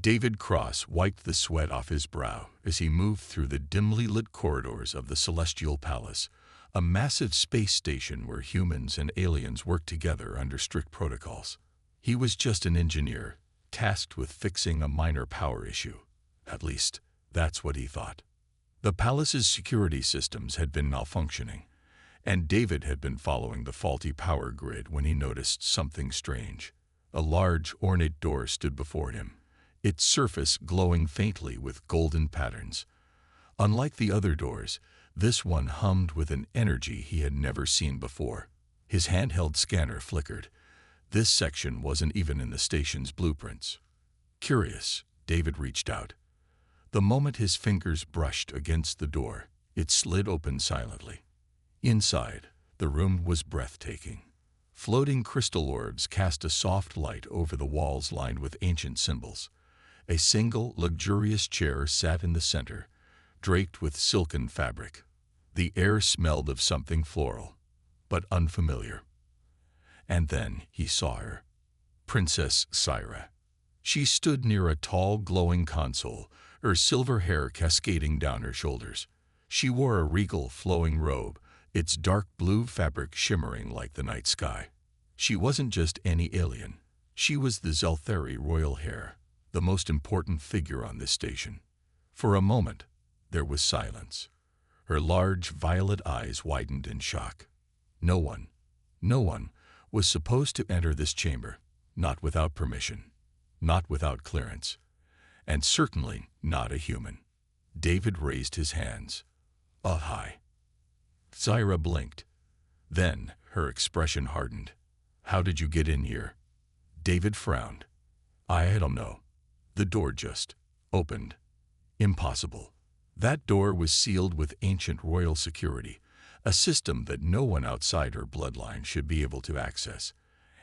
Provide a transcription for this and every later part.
David Cross wiped the sweat off his brow as he moved through the dimly lit corridors of the Celestial Palace, a massive space station where humans and aliens worked together under strict protocols. He was just an engineer, tasked with fixing a minor power issue. At least, that's what he thought. The palace's security systems had been malfunctioning, and David had been following the faulty power grid when he noticed something strange. A large, ornate door stood before him, its surface glowing faintly with golden patterns. Unlike the other doors, this one hummed with an energy he had never seen before. His handheld scanner flickered. This section wasn't even in the station's blueprints. Curious, David reached out. The moment his fingers brushed against the door, it slid open silently. Inside, the room was breathtaking. Floating crystal orbs cast a soft light over the walls lined with ancient symbols. A single, luxurious chair sat in the center, draped with silken fabric. The air smelled of something floral, but unfamiliar. And then he saw her, Princess Syra. She stood near a tall, glowing console, her silver hair cascading down her shoulders. She wore a regal, flowing robe, its dark blue fabric shimmering like the night sky. She wasn't just any alien. She was the Zeltheri royal heir, the most important figure on this station. For a moment, there was silence. Her large, violet eyes widened in shock. No one was supposed to enter this chamber, not without permission, not without clearance, and certainly not a human. David raised his hands. Hi. Syra blinked. Then her expression hardened. How did you get in here? David frowned. I don't know. The door just opened. Impossible. That door was sealed with ancient royal security, a system that no one outside her bloodline should be able to access.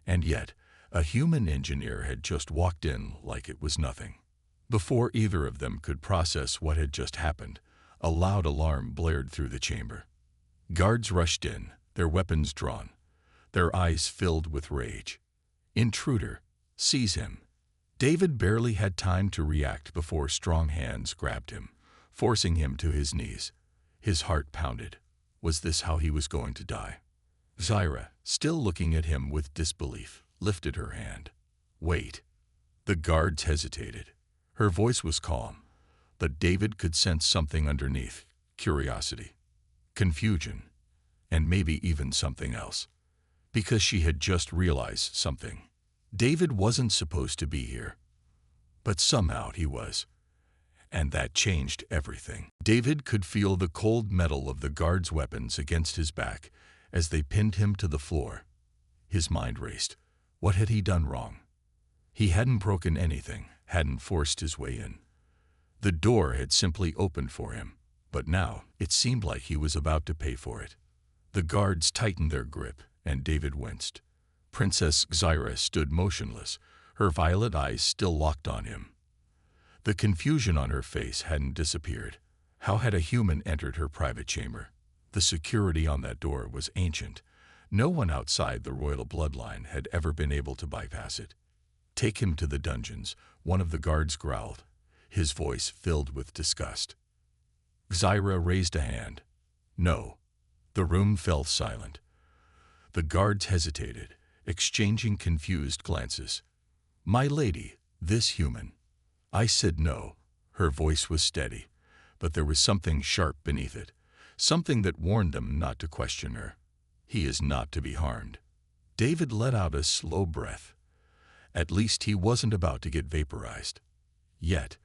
And yet, a human engineer had just walked in like it was nothing. Before either of them could process what had just happened, a loud alarm blared through the chamber. Guards rushed in, their weapons drawn, their eyes filled with rage. Intruder, seize him. David barely had time to react before strong hands grabbed him, forcing him to his knees. His heart pounded. Was this how he was going to die? Syra, still looking at him with disbelief, lifted her hand. Wait. The guards hesitated. Her voice was calm, but David could sense something underneath: curiosity, confusion, and maybe even something else. Because she had just realized something. David wasn't supposed to be here, but somehow he was. And that changed everything. David could feel the cold metal of the guards' weapons against his back as they pinned him to the floor. His mind raced. What had he done wrong? He hadn't broken anything, hadn't forced his way in. The door had simply opened for him, but now it seemed like he was about to pay for it. The guards tightened their grip, and David winced. Princess Syra stood motionless, her violet eyes still locked on him. The confusion on her face hadn't disappeared. How had a human entered her private chamber? The security on that door was ancient. No one outside the royal bloodline had ever been able to bypass it. Take him to the dungeons, one of the guards growled, his voice filled with disgust. Syra raised a hand. No. The room fell silent. The guards hesitated, exchanging confused glances. My lady, this human. I said no. Her voice was steady, but there was something sharp beneath it, something that warned them not to question her. He is not to be harmed. David let out a slow breath. At least he wasn't about to get vaporized. Yet,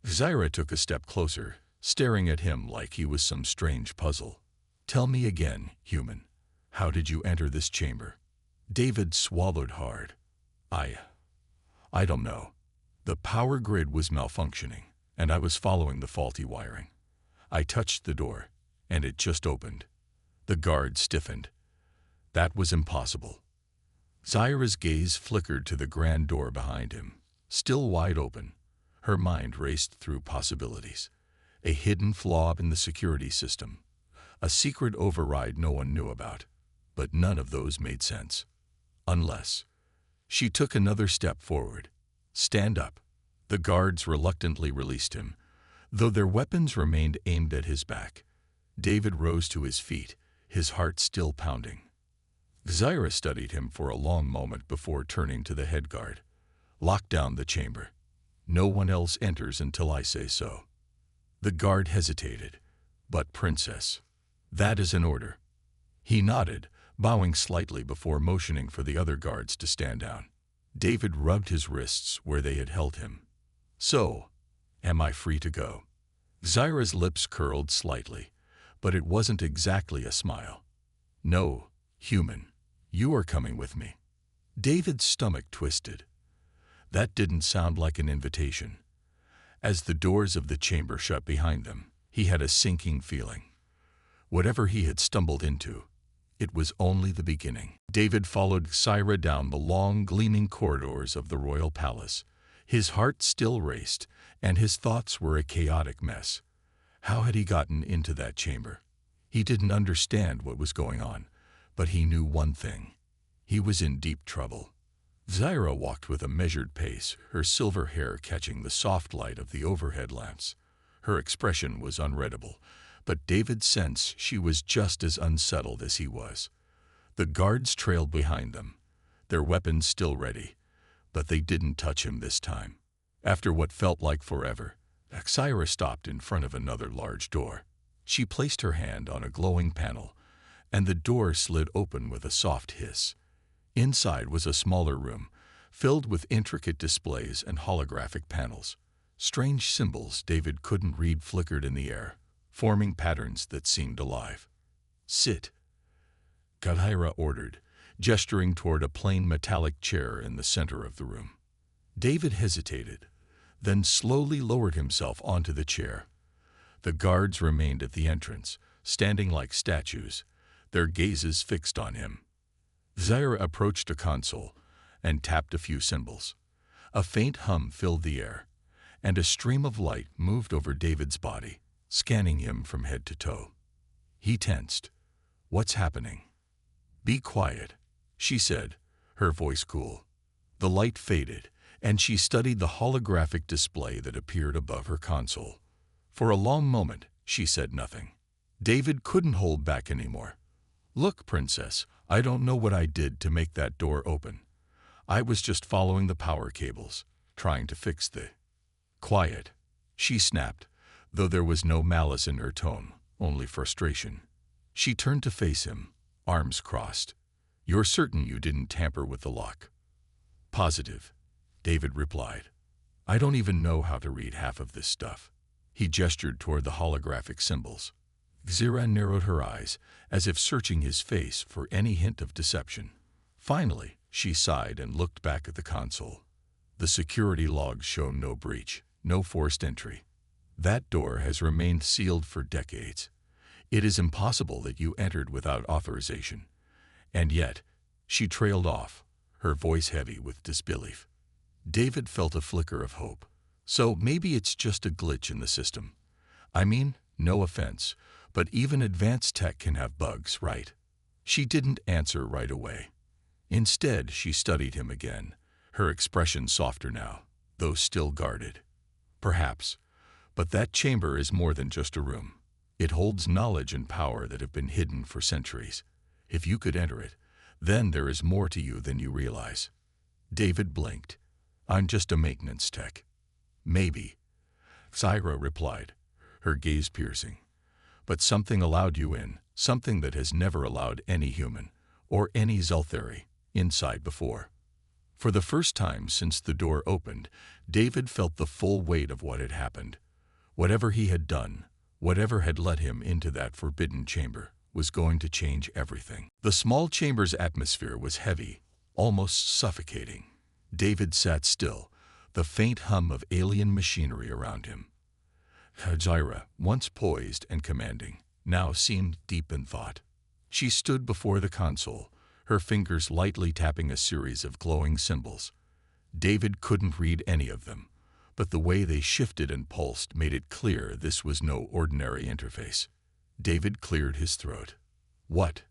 Syra took a step closer, staring at him like he was some strange puzzle. Tell me again, human. How did you enter this chamber? David swallowed hard. I don't know. The power grid was malfunctioning, and I was following the faulty wiring. I touched the door, and it just opened. The guard stiffened. That was impossible. Syra's gaze flickered to the grand door behind him, still wide open. Her mind raced through possibilities. A hidden flaw in the security system. A secret override no one knew about. But none of those made sense. Unless. She took another step forward. Stand up. The guards reluctantly released him, though their weapons remained aimed at his back. David rose to his feet, his heart still pounding. Zyra studied him for a long moment before turning to the head guard. "Lock down the chamber. No one else enters until I say so." The guard hesitated. "But, Princess, that is an order." He nodded, bowing slightly before motioning for the other guards to stand down. David rubbed his wrists where they had held him. "So, am I free to go?" Zyra's lips curled slightly, but it wasn't exactly a smile. "No, human, you are coming with me." David's stomach twisted. That didn't sound like an invitation. As the doors of the chamber shut behind them, he had a sinking feeling. Whatever he had stumbled into, it was only the beginning. David followed Zyra down the long, gleaming corridors of the royal palace. His heart still raced, and his thoughts were a chaotic mess. How had he gotten into that chamber? He didn't understand what was going on, but he knew one thing. He was in deep trouble. Zyra walked with a measured pace, her silver hair catching the soft light of the overhead lamps. Her expression was unreadable, but David sensed she was just as unsettled as he was. The guards trailed behind them, their weapons still ready, but they didn't touch him this time. After what felt like forever, Zyra stopped in front of another large door. She placed her hand on a glowing panel, and the door slid open with a soft hiss. Inside was a smaller room, filled with intricate displays and holographic panels. Strange symbols David couldn't read flickered in the air, forming patterns that seemed alive. "Sit," Zyra ordered, gesturing toward a plain metallic chair in the center of the room. David hesitated, then slowly lowered himself onto the chair. The guards remained at the entrance, standing like statues, their gazes fixed on him. Zyra approached a console and tapped a few symbols. A faint hum filled the air, and a stream of light moved over David's body, scanning him from head to toe. He tensed. "What's happening?" "Be quiet," she said, her voice cool. The light faded, and she studied the holographic display that appeared above her console. For a long moment, she said nothing. David couldn't hold back anymore. "Look, Princess, I don't know what I did to make that door open. I was just following the power cables, trying to fix the—" "Quiet," she snapped, though there was no malice in her tone, only frustration. She turned to face him, arms crossed. "You're certain you didn't tamper with the lock?" "Positive," David replied. "I don't even know how to read half of this stuff." He gestured toward the holographic symbols. Zyra narrowed her eyes, as if searching his face for any hint of deception. Finally, she sighed and looked back at the console. The security logs show no breach, no forced entry. That door has remained sealed for decades. It is impossible that you entered without authorization. And yet, she trailed off, her voice heavy with disbelief. David felt a flicker of hope. So maybe it's just a glitch in the system. I mean, no offense, but even advanced tech can have bugs, right? She didn't answer right away. Instead, she studied him again, her expression softer now, though still guarded. "Perhaps, but that chamber is more than just a room. It holds knowledge and power that have been hidden for centuries. If you could enter it, then there is more to you than you realize." David blinked. "I'm just a maintenance tech." "Maybe," Zyra replied, her gaze piercing. "But something allowed you in, something that has never allowed any human, or any Zelthari, inside before." For the first time since the door opened, David felt the full weight of what had happened. Whatever he had done, whatever had led him into that forbidden chamber, was going to change everything. The small chamber's atmosphere was heavy, almost suffocating. David sat still, the faint hum of alien machinery around him. Zyra, once poised and commanding, now seemed deep in thought. She stood before the console, her fingers lightly tapping a series of glowing symbols. David couldn't read any of them, but the way they shifted and pulsed made it clear this was no ordinary interface. David cleared his throat. "What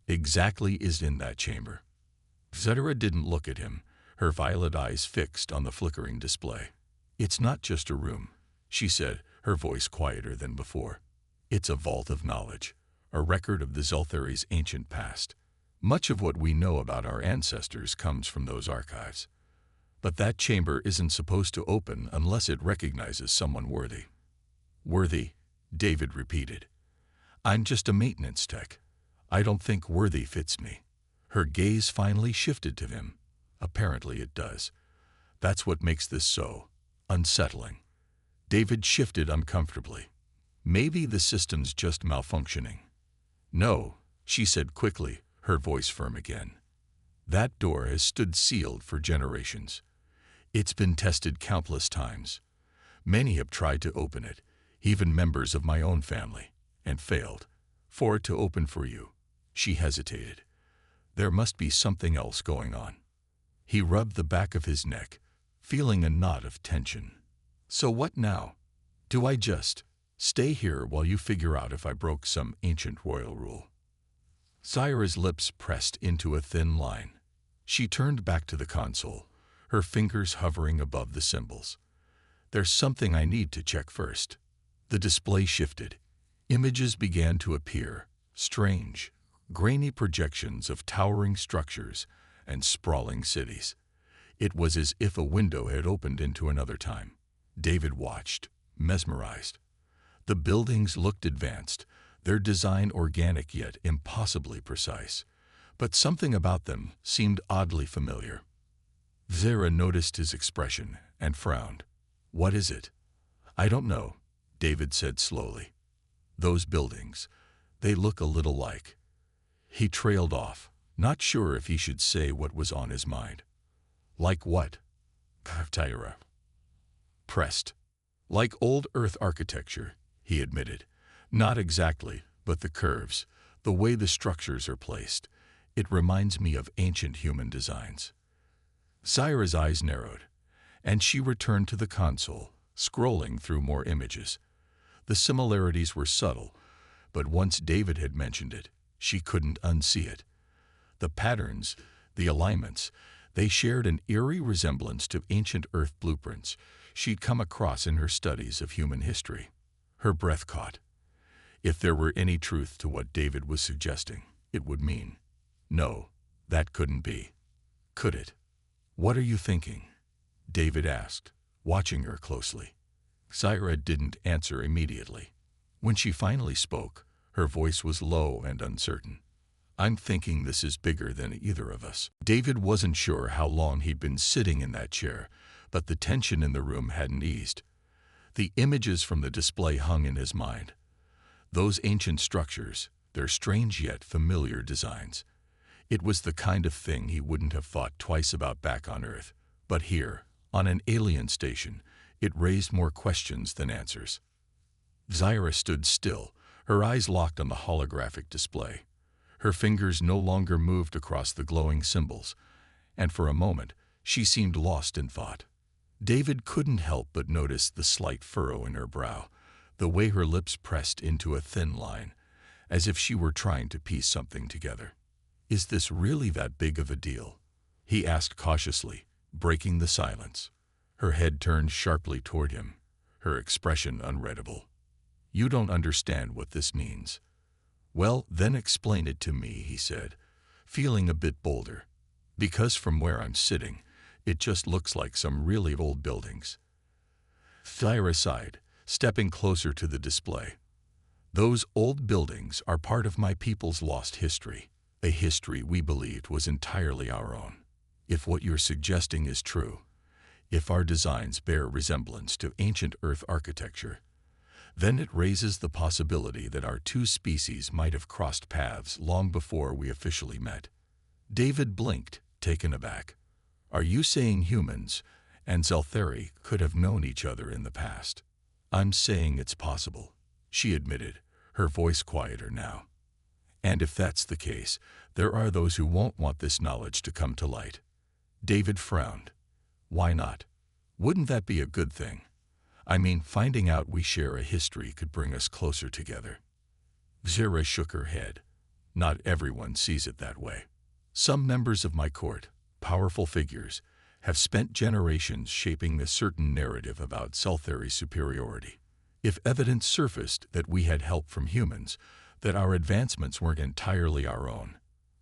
exactly is in that chamber?" Zyra didn't look at him, her violet eyes fixed on the flickering display. It's not just a room, she said, her voice quieter than before. It's a vault of knowledge, a record of the Zelthari's ancient past. Much of what we know about our ancestors comes from those archives. But that chamber isn't supposed to open unless it recognizes someone worthy. Worthy, David repeated. I'm just a maintenance tech. I don't think worthy fits me. Her gaze finally shifted to him. Apparently it does. That's what makes this so unsettling. David shifted uncomfortably. Maybe the system's just malfunctioning. No, she said quickly, her voice firm again. That door has stood sealed for generations. It's been tested countless times. Many have tried to open it, even members of my own family, and failed. For it to open for you, she hesitated. There must be something else going on. He rubbed the back of his neck, feeling a knot of tension. So what now? Do I just stay here while you figure out if I broke some ancient royal rule? Zaira's lips pressed into a thin line. She turned back to the console, her fingers hovering above the symbols. There's something I need to check first. The display shifted. Images began to appear, strange, grainy projections of towering structures and sprawling cities. It was as if a window had opened into another time. David watched, mesmerized. The buildings looked advanced, their design organic yet impossibly precise. But something about them seemed oddly familiar. Zaira noticed his expression and frowned. What is it? I don't know, David said slowly. Those buildings, they look a little like. He trailed off, not sure if he should say what was on his mind. Like what? Zaira pressed. Like old Earth architecture, he admitted. Not exactly, but the curves, the way the structures are placed. It reminds me of ancient human designs. Zaira's eyes narrowed, and she returned to the console, scrolling through more images. The similarities were subtle, but once David had mentioned it, she couldn't unsee it. The patterns, the alignments, they shared an eerie resemblance to ancient Earth blueprints she'd come across in her studies of human history. Her breath caught. If there were any truth to what David was suggesting, it would mean, no, that couldn't be. Could it? What are you thinking? David asked, watching her closely. Zaira didn't answer immediately. When she finally spoke, her voice was low and uncertain. I'm thinking this is bigger than either of us. David wasn't sure how long he'd been sitting in that chair, but the tension in the room hadn't eased. The images from the display hung in his mind. Those ancient structures, their strange yet familiar designs. It was the kind of thing he wouldn't have thought twice about back on Earth. But here, on an alien station, it raised more questions than answers. Zaira stood still, her eyes locked on the holographic display. Her fingers no longer moved across the glowing symbols, and for a moment, she seemed lost in thought. David couldn't help but notice the slight furrow in her brow, the way her lips pressed into a thin line, as if she were trying to piece something together. Is this really that big of a deal? He asked cautiously, breaking the silence. Her head turned sharply toward him, her expression unreadable. You don't understand what this means. Well, then explain it to me, he said, feeling a bit bolder. Because from where I'm sitting, it just looks like some really old buildings. Zaira sighed, stepping closer to the display. Those old buildings are part of my people's lost history, a history we believed was entirely our own. If what you're suggesting is true, if our designs bear resemblance to ancient Earth architecture, then it raises the possibility that our two species might have crossed paths long before we officially met. David blinked, taken aback. Are you saying humans and Zelthari could have known each other in the past? I'm saying it's possible, she admitted, her voice quieter now. And if that's the case, there are those who won't want this knowledge to come to light. David frowned. Why not? Wouldn't that be a good thing? I mean, finding out we share a history could bring us closer together. Zaira shook her head. Not everyone sees it that way. Some members of my court, powerful figures, have spent generations shaping a certain narrative about Selthari's superiority. If evidence surfaced that we had help from humans, that our advancements weren't entirely our own.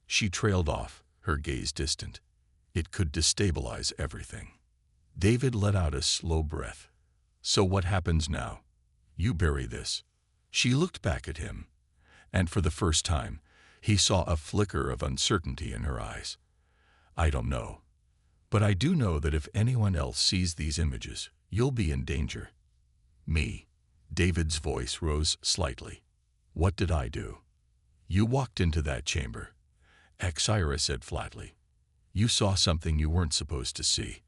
She trailed off, her gaze distant. It could destabilize everything. David let out a slow breath. So what happens now? You bury this. She looked back at him, and for the first time, he saw a flicker of uncertainty in her eyes. I don't know. But I do know that if anyone else sees these images, you'll be in danger. Me. David's voice rose slightly. What did I do? You walked into that chamber. Ira said flatly. You saw something you weren't supposed to see.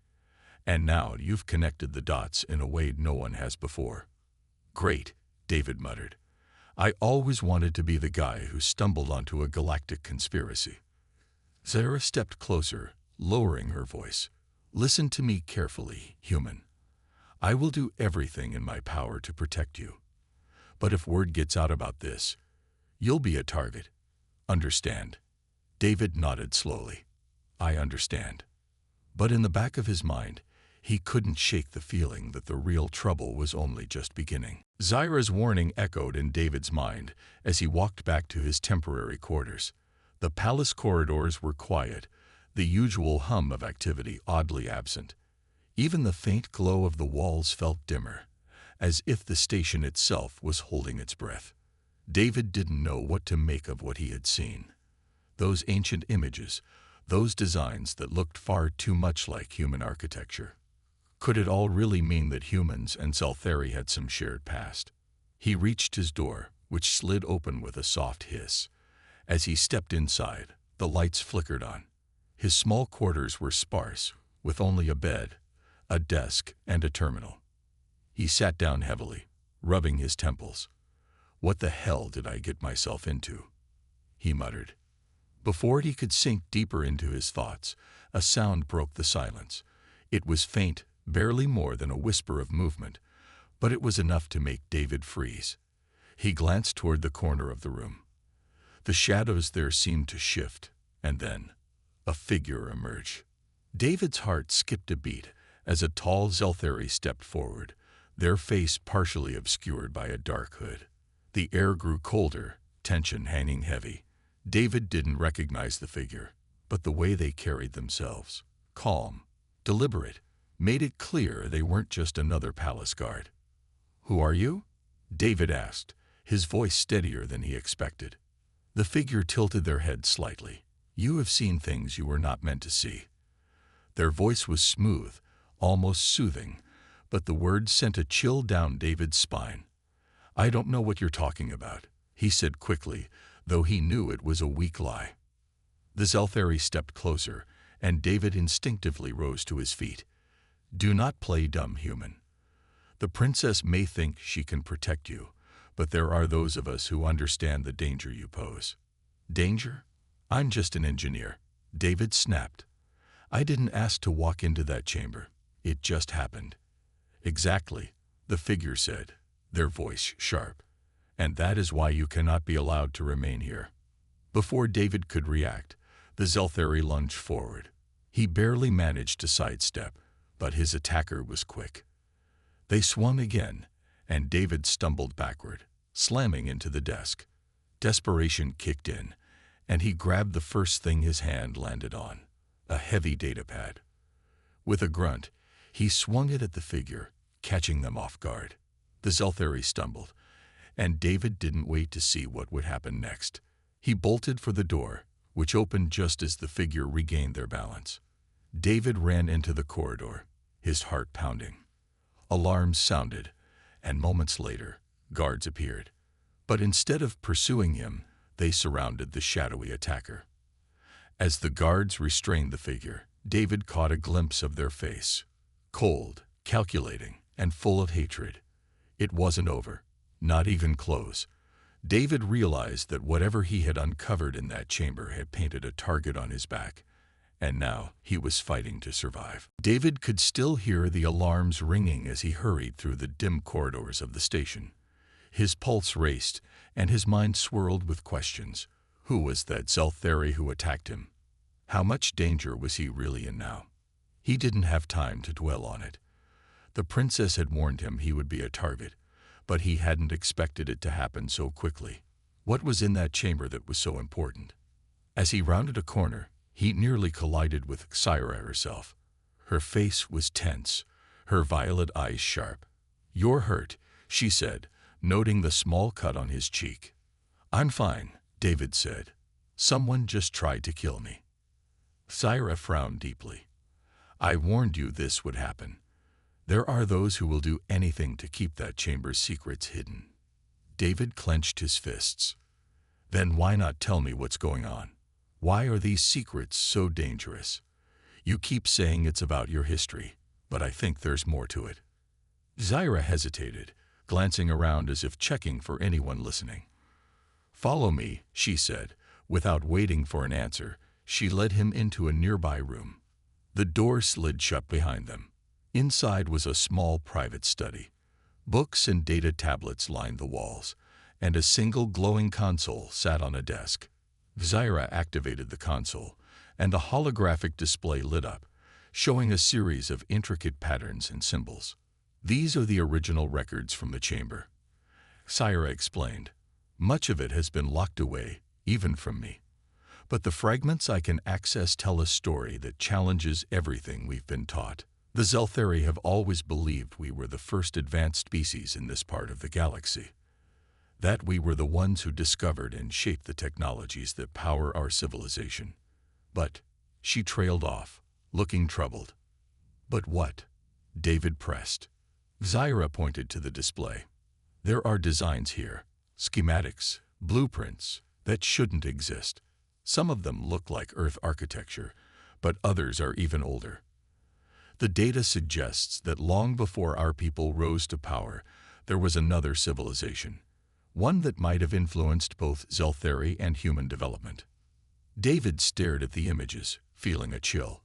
And now you've connected the dots in a way no one has before. Great, David muttered. I always wanted to be the guy who stumbled onto a galactic conspiracy. Zara stepped closer, lowering her voice. Listen to me carefully, human. I will do everything in my power to protect you. But if word gets out about this, you'll be a target. Understand? David nodded slowly. I understand. But in the back of his mind, he couldn't shake the feeling that the real trouble was only just beginning. Zara's warning echoed in David's mind as he walked back to his temporary quarters. The palace corridors were quiet, the usual hum of activity oddly absent. Even the faint glow of the walls felt dimmer, as if the station itself was holding its breath. David didn't know what to make of what he had seen. Those ancient images, those designs that looked far too much like human architecture. Could it all really mean that humans and Selthari had some shared past? He reached his door, which slid open with a soft hiss. As he stepped inside, the lights flickered on. His small quarters were sparse, with only a bed, a desk, and a terminal. He sat down heavily, rubbing his temples. What the hell did I get myself into? He muttered. Before he could sink deeper into his thoughts, a sound broke the silence. It was faint, barely more than a whisper of movement, but it was enough to make David freeze. He glanced toward the corner of the room. The shadows there seemed to shift, and then a figure emerged. David's heart skipped a beat as a tall Zelthari stepped forward, their face partially obscured by a dark hood. The air grew colder, tension hanging heavy. David didn't recognize the figure, but the way they carried themselves, calm, deliberate, made it clear they weren't just another palace guard. Who are you? David asked, his voice steadier than he expected. The figure tilted their head slightly. You have seen things you were not meant to see. Their voice was smooth, almost soothing, but the words sent a chill down David's spine. I don't know what you're talking about, he said quickly, though he knew it was a weak lie. The Zelthari stepped closer, and David instinctively rose to his feet. Do not play dumb, human. The princess may think she can protect you, but there are those of us who understand the danger you pose. Danger? I'm just an engineer, David snapped. I didn't ask to walk into that chamber. It just happened. Exactly, the figure said, their voice sharp. And that is why you cannot be allowed to remain here. Before David could react, the Zelthari lunged forward. He barely managed to sidestep, but his attacker was quick. They swung again, and David stumbled backward, slamming into the desk. Desperation kicked in, and he grabbed the first thing his hand landed on, a heavy datapad. With a grunt, he swung it at the figure, catching them off guard. The Zelthari stumbled, and David didn't wait to see what would happen next. He bolted for the door, which opened just as the figure regained their balance. David ran into the corridor, his heart pounding. Alarms sounded, and moments later, guards appeared. But instead of pursuing him, they surrounded the shadowy attacker. As the guards restrained the figure, David caught a glimpse of their face. Cold, calculating, and full of hatred. It wasn't over, not even close. David realized that whatever he had uncovered in that chamber had painted a target on his back, and now he was fighting to survive. David could still hear the alarms ringing as he hurried through the dim corridors of the station. His pulse raced, and his mind swirled with questions. Who was that Zelthari who attacked him? How much danger was he really in now? He didn't have time to dwell on it. The princess had warned him he would be a target, but he hadn't expected it to happen so quickly. What was in that chamber that was so important? As he rounded a corner, he nearly collided with Xyra herself. Her face was tense, her violet eyes sharp. "You're hurt," she said, noting the small cut on his cheek. "I'm fine," David said. "Someone just tried to kill me." Xyra frowned deeply. "I warned you this would happen. There are those who will do anything to keep that chamber's secrets hidden." David clenched his fists. "Then why not tell me what's going on? Why are these secrets so dangerous? You keep saying it's about your history, but I think there's more to it." Xyra hesitated, glancing around as if checking for anyone listening. "Follow me," she said. Without waiting for an answer, she led him into a nearby room. The door slid shut behind them. Inside was a small private study. Books and data tablets lined the walls, and a single glowing console sat on a desk. Xyra activated the console, and a holographic display lit up, showing a series of intricate patterns and symbols. "These are the original records from the chamber," Xyra explained. "Much of it has been locked away, even from me. But the fragments I can access tell a story that challenges everything we've been taught. The Zeltheri have always believed we were the first advanced species in this part of the galaxy. That we were the ones who discovered and shaped the technologies that power our civilization. But," she trailed off, looking troubled. "But what?" David pressed. Xyra pointed to the display. "There are designs here, schematics, blueprints, that shouldn't exist. Some of them look like Earth architecture, but others are even older. The data suggests that long before our people rose to power, there was another civilization, one that might have influenced both Zeltheri and human development." David stared at the images, feeling a chill.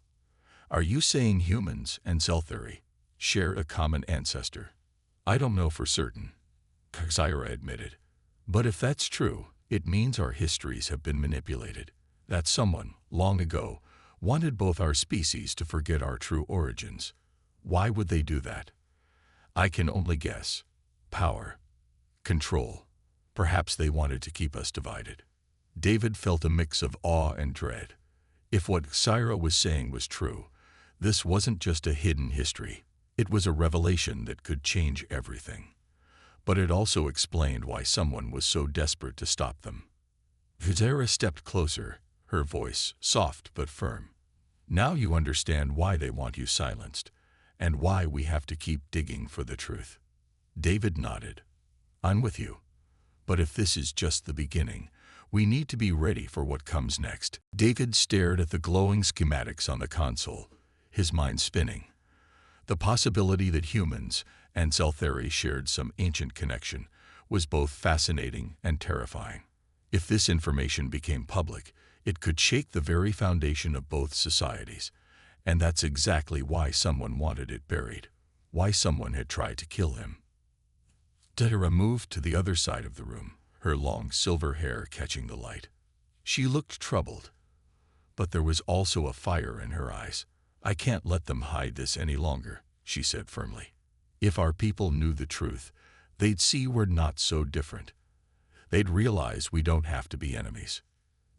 "Are you saying humans and Zeltheri share a common ancestor?" "I don't know for certain," Xyra admitted. "But if that's true, it means our histories have been manipulated. That someone, long ago, wanted both our species to forget our true origins. Why would they do that? I can only guess. Power. Control. Perhaps they wanted to keep us divided." David felt a mix of awe and dread. If what Xyra was saying was true, this wasn't just a hidden history. It was a revelation that could change everything. But it also explained why someone was so desperate to stop them. Xyra stepped closer, her voice soft but firm. "Now you understand why they want you silenced, and why we have to keep digging for the truth." David nodded. "I'm with you. But if this is just the beginning, we need to be ready for what comes next." David stared at the glowing schematics on the console, his mind spinning. The possibility that humans and Zeltheri shared some ancient connection was both fascinating and terrifying. If this information became public, it could shake the very foundation of both societies, and that's exactly why someone wanted it buried, why someone had tried to kill him. Xyra moved to the other side of the room, her long silver hair catching the light. She looked troubled, but there was also a fire in her eyes. "I can't let them hide this any longer," she said firmly. "If our people knew the truth, they'd see we're not so different. They'd realize we don't have to be enemies."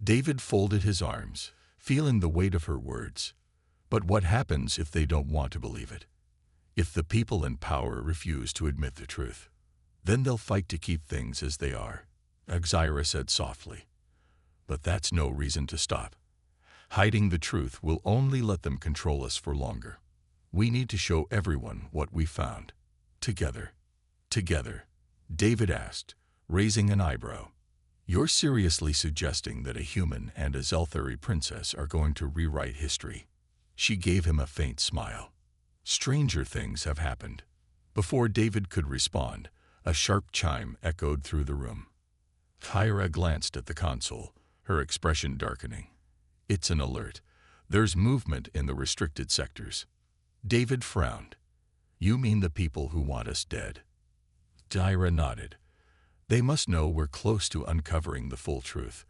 David folded his arms, feeling the weight of her words. But what happens if they don't want to believe it? If the people in power refuse to admit the truth? Then they'll fight to keep things as they are, Xyra said softly. But that's no reason to stop. Hiding the truth will only let them control us for longer. We need to show everyone what we found. Together. Together, David asked, raising an eyebrow. "You're seriously suggesting that a human and a Zeltheri princess are going to rewrite history?" She gave him a faint smile. "Stranger things have happened." Before David could respond, a sharp chime echoed through the room. Xyra glanced at the console, her expression darkening. "It's an alert. There's movement in the restricted sectors." David frowned. "You mean the people who want us dead?" Xyra nodded. "They must know we're close to uncovering the full truth.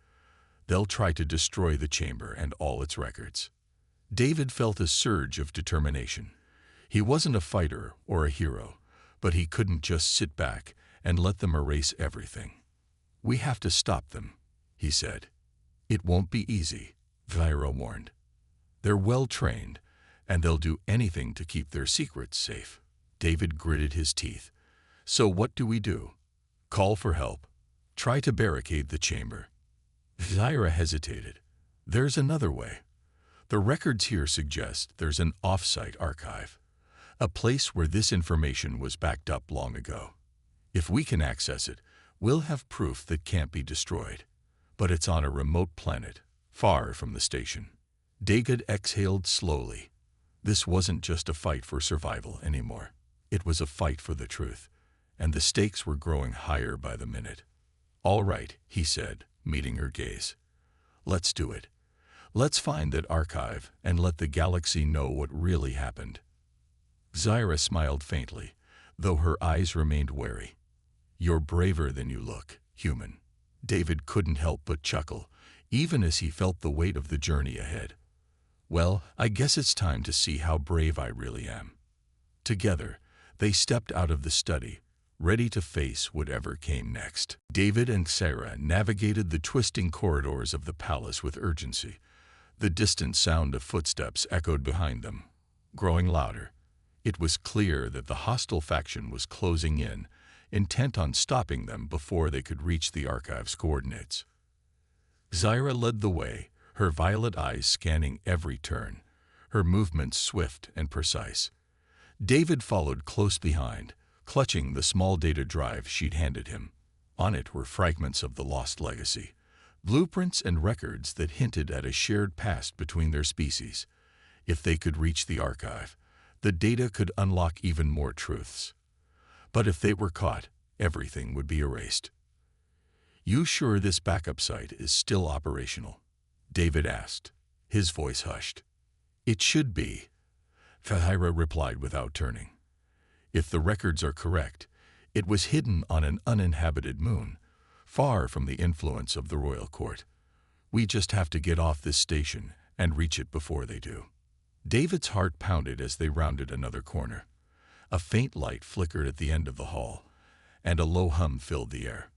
They'll try to destroy the chamber and all its records." David felt a surge of determination. He wasn't a fighter or a hero, but he couldn't just sit back and let them erase everything. "We have to stop them," he said. "It won't be easy," Zaira warned. "They're well-trained, and they'll do anything to keep their secrets safe." David gritted his teeth. "So what do we do? Call for help? Try to barricade the chamber?" Zaira hesitated. "There's another way. The records here suggest there's an off-site archive, a place where this information was backed up long ago. If we can access it, we'll have proof that can't be destroyed. But it's on a remote planet, far from the station." David exhaled slowly. This wasn't just a fight for survival anymore. It was a fight for the truth, and the stakes were growing higher by the minute. "All right," he said, meeting her gaze. "Let's do it. Let's find that archive and let the galaxy know what really happened." Zaira smiled faintly, though her eyes remained wary. "You're braver than you look, human." David couldn't help but chuckle, even as he felt the weight of the journey ahead. "Well, I guess it's time to see how brave I really am." Together, they stepped out of the study, ready to face whatever came next. David and Sarah navigated the twisting corridors of the palace with urgency. The distant sound of footsteps echoed behind them, growing louder. It was clear that the hostile faction was closing in, intent on stopping them before they could reach the archive's coordinates. Zaira led the way, her violet eyes scanning every turn, her movements swift and precise. David followed close behind, clutching the small data drive she'd handed him. On it were fragments of the lost legacy, blueprints and records that hinted at a shared past between their species. If they could reach the archive, the data could unlock even more truths. But if they were caught, everything would be erased. "You sure this backup site is still operational?" David asked, his voice hushed. "It should be," Zaira replied without turning. "If the records are correct, it was hidden on an uninhabited moon, far from the influence of the royal court. We just have to get off this station and reach it before they do." David's heart pounded as they rounded another corner. A faint light flickered at the end of the hall, and a low hum filled the air.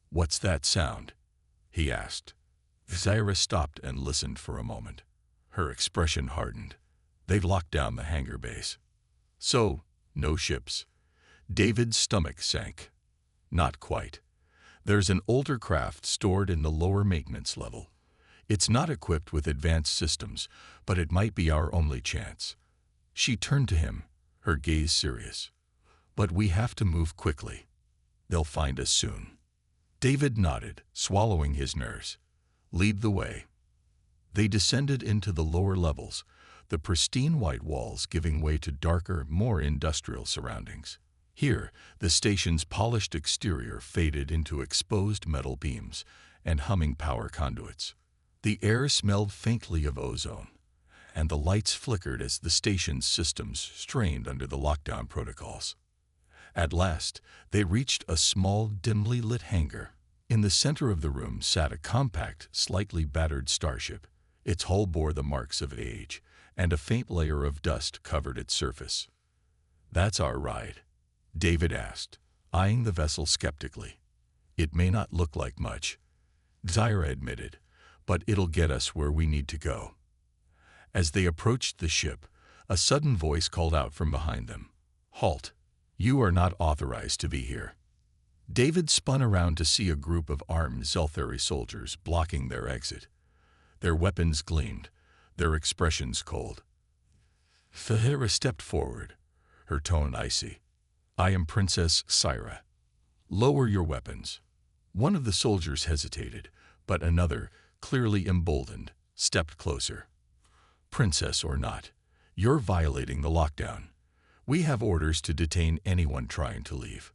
"What's that sound?" he asked. Zaira stopped and listened for a moment. Her expression hardened. "They've locked down the hangar base." "So, no ships?" David's stomach sank. "Not quite. There's an older craft stored in the lower maintenance level. It's not equipped with advanced systems, but it might be our only chance." She turned to him, her gaze serious. "But we have to move quickly. They'll find us soon." David nodded, swallowing his nerves. "Lead the way." They descended into the lower levels, the pristine white walls giving way to darker, more industrial surroundings. Here, the station's polished exterior faded into exposed metal beams and humming power conduits. The air smelled faintly of ozone, and the lights flickered as the station's systems strained under the lockdown protocols. At last, they reached a small, dimly lit hangar. In the center of the room sat a compact, slightly battered starship. Its hull bore the marks of age, and a faint layer of dust covered its surface. "That's our ride?" David asked, eyeing the vessel skeptically. "It may not look like much," Zaira admitted, "but it'll get us where we need to go." As they approached the ship, a sudden voice called out from behind them. "Halt! You are not authorized to be here." David spun around to see a group of armed Zelthari soldiers blocking their exit. Their weapons gleamed, their expressions cold. Zaira stepped forward, her tone icy. "I am Princess Syra. Lower your weapons." One of the soldiers hesitated, but another, clearly emboldened, stepped closer. "Princess or not, you're violating the lockdown. We have orders to detain anyone trying to leave."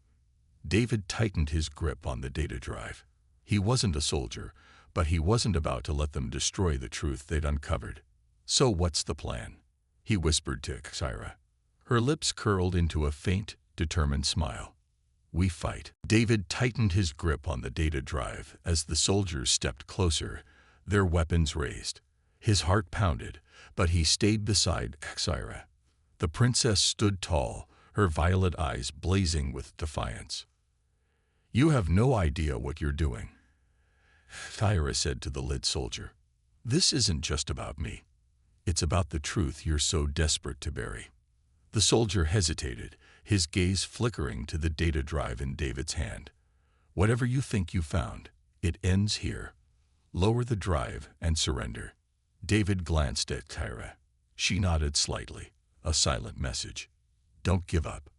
David tightened his grip on the data drive. He wasn't a soldier, but he wasn't about to let them destroy the truth they'd uncovered. "So what's the plan?" he whispered to Syra. Her lips curled into a faint, determined smile. "We fight." David tightened his grip on the data drive as the soldiers stepped closer, their weapons raised. His heart pounded, but he stayed beside Xyra. The princess stood tall, her violet eyes blazing with defiance. "You have no idea what you're doing," Xyra said to the lead soldier. "This isn't just about me. It's about the truth you're so desperate to bury." The soldier hesitated, his gaze flickering to the data drive in David's hand. "Whatever you think you found, it ends here. Lower the drive and surrender." David glanced at Xyra. She nodded slightly, a silent message. "Don't give up."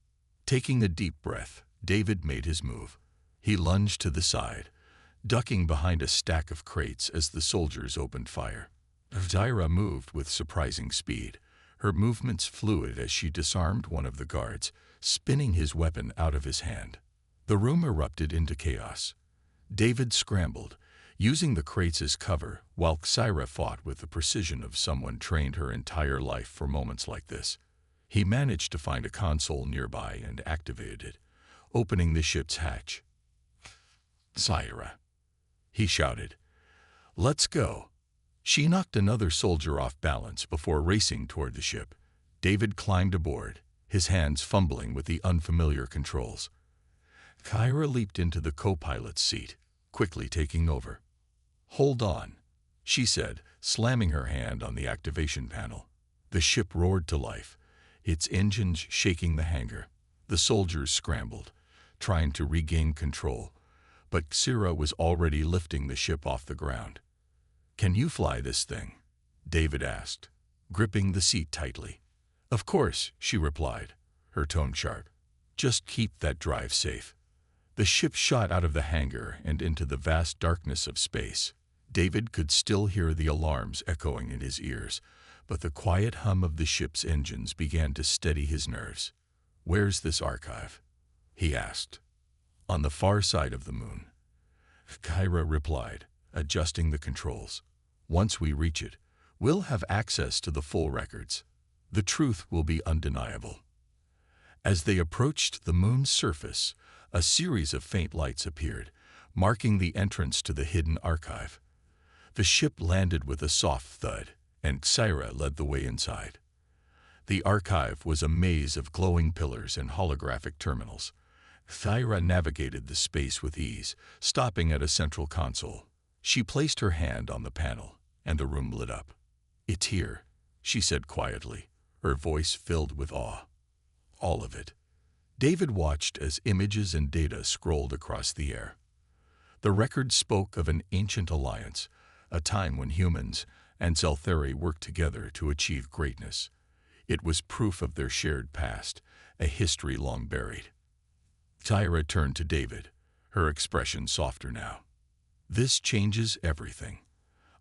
Taking a deep breath, David made his move. He lunged to the side, ducking behind a stack of crates as the soldiers opened fire. Xyra moved with surprising speed, her movements fluid as she disarmed one of the guards, spinning his weapon out of his hand. The room erupted into chaos. David scrambled, using the crates as cover, while Xyra fought with the precision of someone trained her entire life for moments like this. He managed to find a console nearby and activated it, opening the ship's hatch. "Xyra," he shouted. "Let's go." She knocked another soldier off balance before racing toward the ship. David climbed aboard, his hands fumbling with the unfamiliar controls. Xyra leaped into the co-pilot's seat, quickly taking over. "Hold on," she said, slamming her hand on the activation panel. The ship roared to life, its engines shaking the hangar. The soldiers scrambled, trying to regain control, but Xyra was already lifting the ship off the ground. "Can you fly this thing?" David asked, gripping the seat tightly. "Of course," she replied, her tone sharp. "Just keep that drive safe." The ship shot out of the hangar and into the vast darkness of space. David could still hear the alarms echoing in his ears, but the quiet hum of the ship's engines began to steady his nerves. "Where's this archive?" he asked. "On the far side of the moon," Xyra replied, adjusting the controls. "Once we reach it, we'll have access to the full records. The truth will be undeniable." As they approached the moon's surface, a series of faint lights appeared, marking the entrance to the hidden archive. The ship landed with a soft thud, and Xyra led the way inside. The archive was a maze of glowing pillars and holographic terminals. Xyra navigated the space with ease, stopping at a central console. She placed her hand on the panel, and the room lit up. "It's here," she said quietly, her voice filled with awe. "All of it." David watched as images and data scrolled across the air. The record spoke of an ancient alliance, a time when humans and Zeltheri worked together to achieve greatness. It was proof of their shared past, a history long buried. Xyra turned to David, her expression softer now. "This changes everything.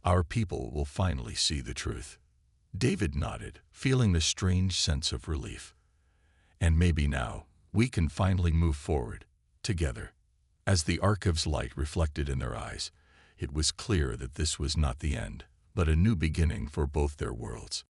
Our people will finally see the truth." David nodded, feeling a strange sense of relief. "And maybe now, we can finally move forward, together." As the archive's light reflected in their eyes, it was clear that this was not the end, but a new beginning for both their worlds.